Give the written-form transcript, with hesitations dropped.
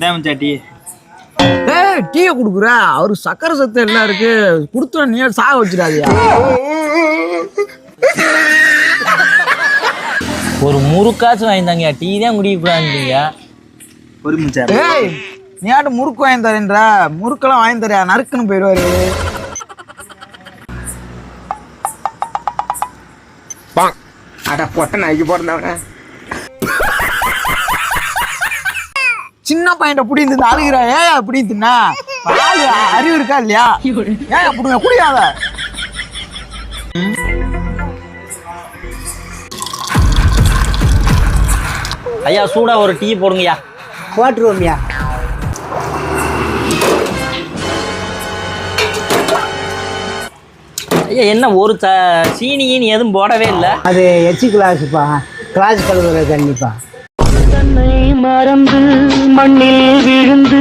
மச்சா டீ. ஏய் டீயை குடுக்குற அவரு சக்கரை சத்து எல்லாம் இருக்கு குடுத்துற நீ சாக வச்சிடாதியா. ஒரு முறுக்காச்சும் வாங்கிட்டாங்க, டீ தான் குடிக்கூடாதுங்க. ஒரு மச்சா. ஏய் நீ ஆட்டு முறுக்கு வாங்கி தரேன்ற, முறுக்கெல்லாம் வாங்கி தரையா நறுக்குன்னு போயிடுவாரு. அட பொட்ட நாய்க்கு போறந்தவன சின்ன பையன் புடிந்து அழுகிற ஏன் புடிந்துன்னா அறிவு இருக்கா இல்லையா? ஏன் புடுங்க குடியாத. ஐயா சூடா ஒரு டீ போடுங்கய்யா. போட்டுருவோம்யா. ஐயா என்ன ஒரு சீனி எதுவும் போடவே இல்லை. அது எச்சி கிளாஸுப்பா, கிளாஸ் கழுவுற தண்ணிப்பா. தன்னை மறந்து மண்ணில் விழுந்து